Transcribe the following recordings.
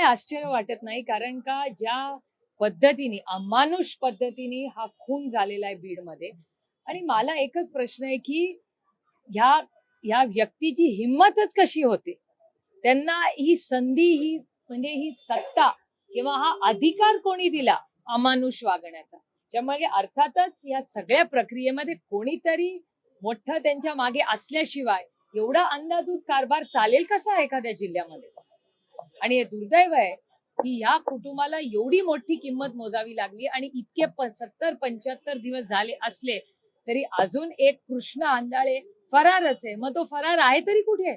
काही आश्चर्य वाटत नाही, कारण का ज्या पद्धतीने अमानुष पद्धतीने हा खून झालेला आहे बीडमध्ये. आणि मला एकच प्रश्न आहे की ह्या ह्या व्यक्तीची हिंमतच कशी होते, त्यांना ही संधी, ही म्हणजे ही सत्ता किंवा हा अधिकार कोणी दिला अमानुष वागण्याचा. त्यामुळे अर्थातच या सगळ्या प्रक्रियेमध्ये कोणीतरी मोठं त्यांच्या मागे असल्याशिवाय एवढा अंधाधुंद कारभार चालेल कसा एखाद्या जिल्ह्यामध्ये. आणि हे दुर्दैव आहे की ह्या कुटुंबाला एवढी मोठी किंमत मोजावी लागली आणि इतके 70-75 दिवस झाले असले तरी अजून एक कृष्ण आंधळे फरारच आहे. मग तो फरार आहे तरी कुठे,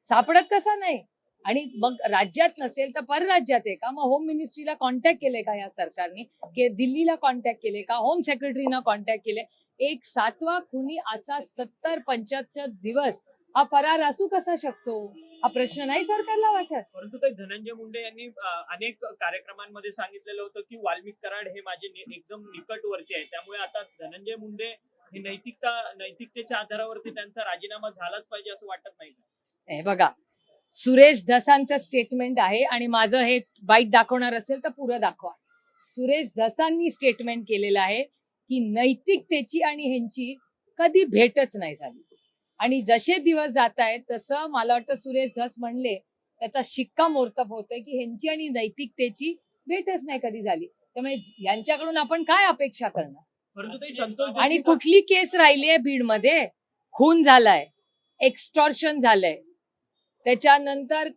सापडत कसा नाही? आणि मग राज्यात नसेल तर परराज्यात आहे का? मग होम मिनिस्ट्रीला कॉन्टॅक्ट केले का या सरकारने? की दिल्लीला कॉन्टॅक्ट केले का? होम सेक्रेटरीना कॉन्टॅक्ट केले? एक 7वा खुनी असा 70-75 दिवस हा फरार असू कसा शकतो, हा प्रश्न नाही सरकारला वाटत? परंतु ते धनंजय मुंडे यांनी अनेक कार्यक्रमांमध्ये सांगितलेलं होतं की वाल्मिक कराड हे माझे एकदम निकटवर्ती आहे, त्यामुळे आता धनंजय मुंडे हे नैतिकतेच्या आधारावरती त्यांचा राजीनामा झालाच पाहिजे असं वाटत नाही का? हे बघा, सुरेश धसांचं स्टेटमेंट आहे आणि माझं हे बाईट दाखवणार असेल तर पुरं दाखवा. सुरेश धसांनी स्टेटमेंट केलेलं आहे की नैतिकतेची आणि ह्यांची कधी भेटच नाही झाली. आणि जसे दिवस जात आहेत तसं मला वाटतं सुरेश धस म्हणले त्याचा शिक्कामोर्तब होतोय की ह्यांची आणि नैतिकतेची भेटच नाही कधी झाली. त्यामुळे यांच्याकडून आपण काय अपेक्षा करणार? आणि कुठली केस राहिली आहे बीडमध्ये? खून झालाय, एक्स्टॉर्शन झालंय, त्याच्यानंतर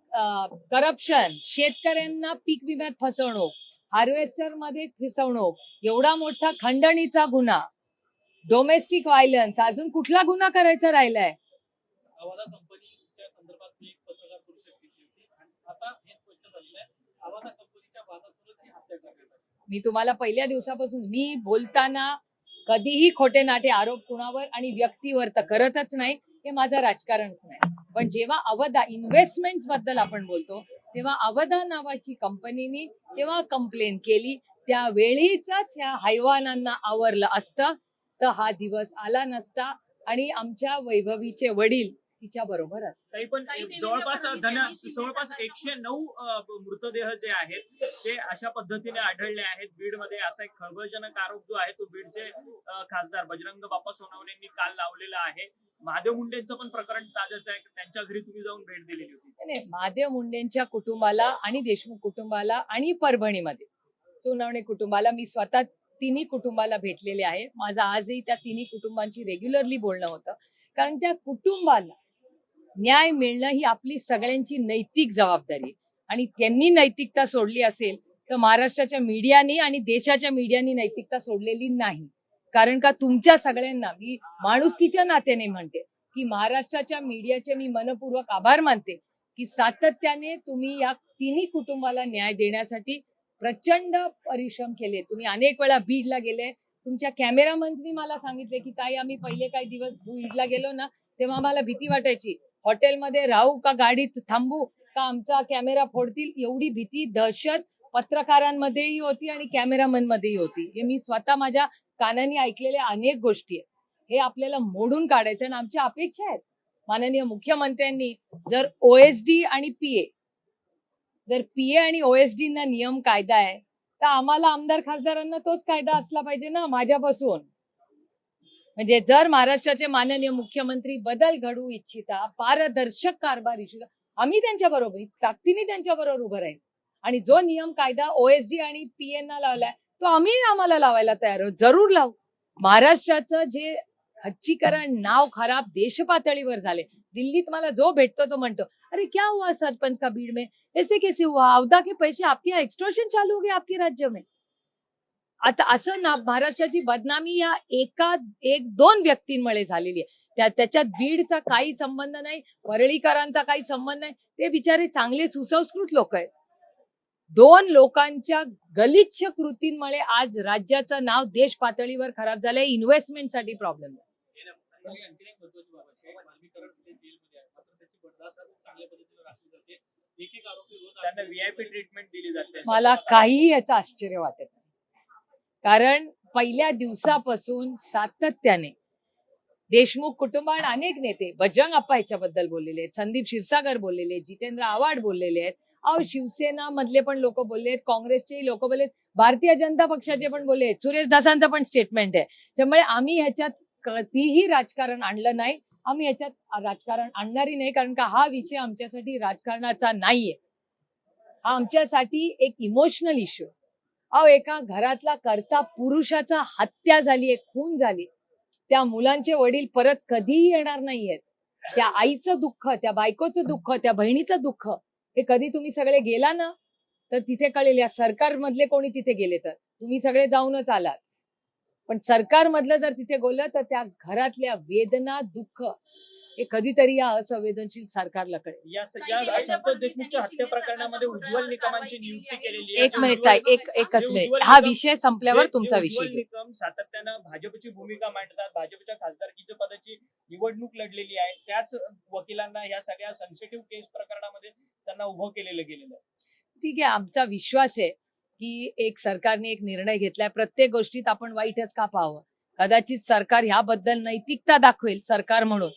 करप्शन, शेतकऱ्यांना पीक विम्यात फसवणूक, हार्वेस्टर मध्ये फसवणूक, एवढा मोठा खंडणीचा गुन्हा, डोमेस्टिक व्हायलन्स, अजून कुठला गुन्हा करायचा राहिलाय? अवादा कंपनीच्या संदर्भात मी एक पत्रकार परिषद घेतली होती आणि आता हे स्पष्ट झालेलं आहे अवादा कंपनीच्या वादातूनच ही हत्या करण्यात आली. मी तुम्हाला पहिल्या दिवसापासून मी बोलताना कधीही खोटे नाटे आरोप कुणावर आणि व्यक्तीवर तर करतच नाही, हे माझं राजकारणच नाही. पण जेव्हा अवधा इन्व्हेस्टमेंट बद्दल आपण बोलतो तेव्हा अवधा नावाची कंपनीने जेव्हा कंप्लेंट केली त्यावेळीच ह्या हैवानांना आवरलं असतं तर हा दिवस आला नसता आणि आमच्या वैभवीचे वडील तिच्या बरोबर असतात. पण जवळपास 109 मृतदेह जे आहेत ते अशा पद्धतीने आढळले आहेत बीडमध्ये. असा एक खळबळजनक आरोप जो आहे तो बीडचे खासदार बजरंग बाप्पा सोनवणे यांनी काल लावलेला आहे. महादेव मुंडेंचं पण प्रकरण ताजंच आहे, त्यांच्या घरी तुम्ही जाऊन भेट दिलेली होती. नाही, महादेव मुंडेंच्या कुटुंबाला आणि देशमुख कुटुंबाला आणि परभणीमध्ये सोनवणे कुटुंबाला मी स्वतः तिन्ही कुटुंबाला भेटलेले आहे. माझं आजही त्या तिन्ही कुटुंबांची रेग्युलरली बोलणं होतं, कारण त्या कुटुंबाला न्याय मिळणं ही आपली सगळ्यांची नैतिक जबाबदारी. आणि त्यांनी नैतिकता सोडली असेल तर महाराष्ट्राच्या मीडियानी आणि देशाच्या मीडियानी नैतिकता सोडलेली नाही. कारण का तुमच्या सगळ्यांना मी माणुसकीच्या नात्याने म्हणते की महाराष्ट्राच्या मीडियाचे मी मनपूर्वक आभार मानते की सातत्याने तुम्ही या तिन्ही कुटुंबाला न्याय देण्यासाठी प्रचंड परिश्रम केले. तुम्ही अनेक वेळा बीडला गेले, तुमच्या कॅमेरामननी मला सांगितले की ताई आम्ही पहिले काही दिवस बीडला गेलो ना तेव्हा आम्हाला भीती वाटायची, हॉटेलमध्ये राहू का गाडीत थांबू का आमचा कॅमेरा फोडतील, एवढी भीती दहशत पत्रकारांमध्येही होती आणि कॅमेरामन मध्येही होती. हे मी स्वतः माझ्या कानाने ऐकलेल्या अनेक गोष्टी आहेत. हे आपल्याला मोडून काढायचं आणि आमच्या अपेक्षा आहेत माननीय मुख्यमंत्र्यांनी जर ओएसडी आणि पीए आणि ओएसडी ना नियम कायदा आहे तर आम्हाला आमदार खासदारांना तोच कायदा असला पाहिजे ना माझ्यापासून. म्हणजे जर महाराष्ट्राचे माननीय मुख्यमंत्री बदल घडवू इच्छिता, पारदर्शक कारभार इच्छिता, आम्ही त्यांच्या बरोबर ताकदीने त्यांच्या बरोबर उभं राहील. आणि जो नियम कायदा ओएसडी आणि पीए ना लावलाय तो आम्हाला लावायला तयार आहोत, जरूर लावू. महाराष्ट्राचं जे खच्चीकरण, नाव खराब देश पातळीवर झाले. दिल्लीत मला जो भेटतो तो म्हणतो अरे क्या हुआ सरपंच का बीड में, ऐसे कैसे हुआ, अवधा के पैसे आपके यहाँ एक्सटॉर्शन चालू हो गए आपके राज्य में. आता असं ना महाराष्ट्राची बदनामी या एक दोन व्यक्तींमुळे झालेली आहे. त्याच्यात बीडचा काही संबंध नाही, परळीकरांचा काही संबंध नाही. ते बिचारे चांगले सुसंस्कृत लोक आहेत. दोन लोकांच्या गलिच्छ कृतींमुळे आज राज्याचं नाव देश पातळीवर खराब झालंय. इन्व्हेस्टमेंटसाठी प्रॉब्लेम आहे. मला काही याचं आश्चर्य वाटत नाही, कारण पहिल्या दिवसापासून सातत्याने देशमुख कुटुंब आणि अनेक नेते, बजरंग अप्पा याच्याबद्दल बोललेले आहेत, संदीप क्षीरसागर बोललेले आहेत, जितेंद्र आव्हाड बोललेले आहेत, अहो शिवसेना मधले पण लोक बोललेत, काँग्रेसचे लोक बोललेत, भारतीय जनता पक्षाचे पण बोललेत, सुरेश दासांचं पण स्टेटमेंट आहे. त्यामुळे आम्ही ह्याच्यात कधीही राजकारण आणलं नाही, आम्ही ह्याच्यात राजकारण आणणारही नाही, कारण का हा विषय आमच्यासाठी राजकारणाचा नाहीये. हा आमच्यासाठी एक इमोशनल इश्यू. अहो एका घरातला कर्ता पुरुषाचा हत्या झालीये, खून झाली, त्या मुलांचे वडील परत कधीही येणार नाहीयेत. त्या आईचं दुःख, त्या बायकोचं दुःख, त्या बहिणीचं दुःख, हे कधी तुम्ही सगळे गेला ना तर तिथे कळेल. या सरकारमधले कोणी तिथे गेले तर तुम्ही सगळे जाऊनच आलात, पण सरकारमधलं जर तिथे बोललं तर त्या घरातल्या वेदना, दुःख हे कधीतरी या असंवेदनशील सरकारला कळेल. या संतोष देशमुखच्या हत्या प्रकरणामध्ये उज्ज्वल निकमांची नियुक्ती केलेली आहे. एक मिनिट काय, एकच मिनिट, हा विषय संपल्यावर तुमचा विषय उज्ज्वल निकम सातत्यानं भाजपची भूमिका मांडतात, भाजपच्या खासदारकीच्या पदाची निवडणूक लढलेली आहे, त्याच वकिलांना या सगळ्या सेन्सिटिव्ह केस प्रकरणामध्ये त्यांना उभं केलेलं गेलेलं आहे. ठीक आहे, आमचा विश्वास आहे की एक सरकारने एक निर्णय घेतलाय. प्रत्येक गोष्टीत आपण वाईटच का पाहावं? कदाचित सरकार ह्याबद्दल नैतिकता दाखवेल सरकार म्हणून.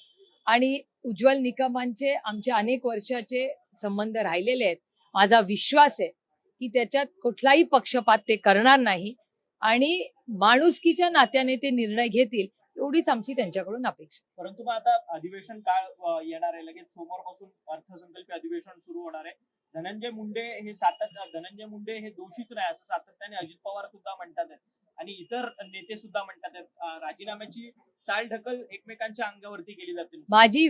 आणि उज्ज्वल निकमांचे आमचे अनेक वर्षाचे संबंध राहिलेले आहेत. माझा विश्वास आहे की त्याच्यात कुठलाही पक्षपात ते करणार नाही आणि माणुसकीच्या नात्याने ते निर्णय घेतील, एवढीच आमची त्यांच्याकडून अपेक्षा. परंतु मग आता अधिवेशन काळ येणार आहे, लगेच सोमवारपासून अर्थसंकल्पीय अधिवेशन सुरू होणार आहे. धनंजय मुंडे हे दोषीच नाही असं सातत्याने अजित पवार सुद्धा म्हणतात आहेत आणि इतर नेते सुद्धा म्हणतात आहेत. राजीनाम्याची चालढकल एकमेकांच्या अंगावरती केली जाते. माझी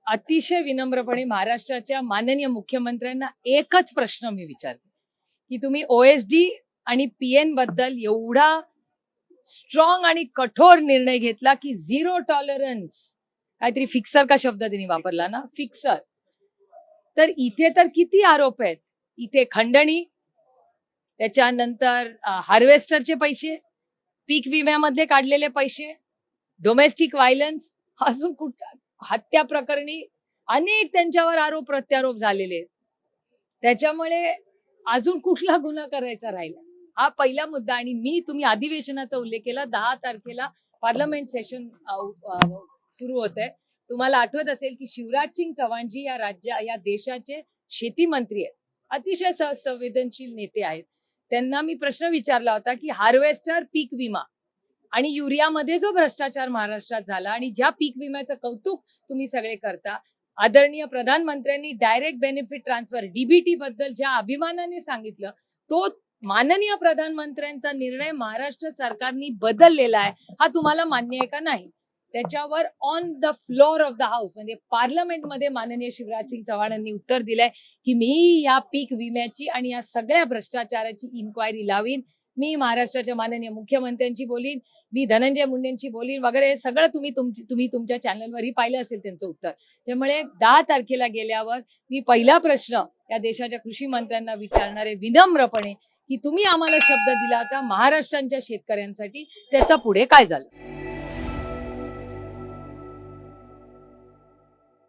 अतिशय विनम्रपणे महाराष्ट्राच्या माननीय मुख्यमंत्र्यांना एकच प्रश्न मी विचारते की तुम्ही OSD आणि PN बद्दल एवढा स्ट्रॉंग आणि कठोर निर्णय घेतला की 0 टॉलरन्स, काहीतरी फिक्सर का शब्द त्यांनी वापरला ना, फिक्सर. तर इथे तर किती आरोप आहेत. इथे खंडणी, त्याच्यानंतर हार्वेस्टरचे पैसे, पीक विम्यामधले काढलेले पैसे, डोमेस्टिक व्हायलन्स, अजून हत्या प्रकरणी अनेक त्यांच्यावर आरोप प्रत्यारोप झालेले आहेत. त्याच्यामुळे अजून कुठला गुन्हा करायचा राहिला, हा पहिला मुद्दा. आणि तुम्ही अधिवेशनाचा उल्लेख केला, 10 तारखेला पार्लमेंट सेशन सुरू होत आहे. तुम्हाला आठवत असेल की शिवराज सिंग चौहानजी या देशाचे शेती मंत्री आहेत, अतिशय संवेदनशील नेते आहेत. त्यांना मी प्रश्न विचारला होता की हार्वेस्टर, पीक विमा आणि युरियामध्ये जो भ्रष्टाचार महाराष्ट्रात झाला आणि ज्या पीक विम्याचं कौतुक तुम्ही सगळे करता, आदरणीय प्रधानमंत्र्यांनी डायरेक्ट बेनिफिट ट्रान्सफर DBT बद्दल ज्या अभिमानाने सांगितलं, तो माननीय प्रधानमंत्र्यांचा निर्णय महाराष्ट्र सरकारने बदललेला आहे, हा तुम्हाला मान्य आहे का नाही? त्याच्यावर on the floor of the house म्हणजे पार्लमेंटमध्ये माननीय शिवराज सिंग चौहानांनी उत्तर दिलंय की मी या पीक विम्याची आणि या सगळ्या भ्रष्टाचाराची इन्क्वायरी लावीन, मी महाराष्ट्राच्या माननीय मुख्यमंत्र्यांची बोलीन, मी धनंजय मुंडेंची बोलीन वगैरे सगळं तुम्ही तुमच्या चॅनलवरही पाहिलं असेल त्यांचं उत्तर. त्यामुळे 10 तारखेला गेल्यावर मी पहिला प्रश्न या देशाच्या कृषी मंत्र्यांना विचारणारे विनम्रपणे की तुम्ही आम्हाला शब्द दिला होता महाराष्ट्राच्या शेतकऱ्यांसाठी, त्याचा पुढे काय झालं?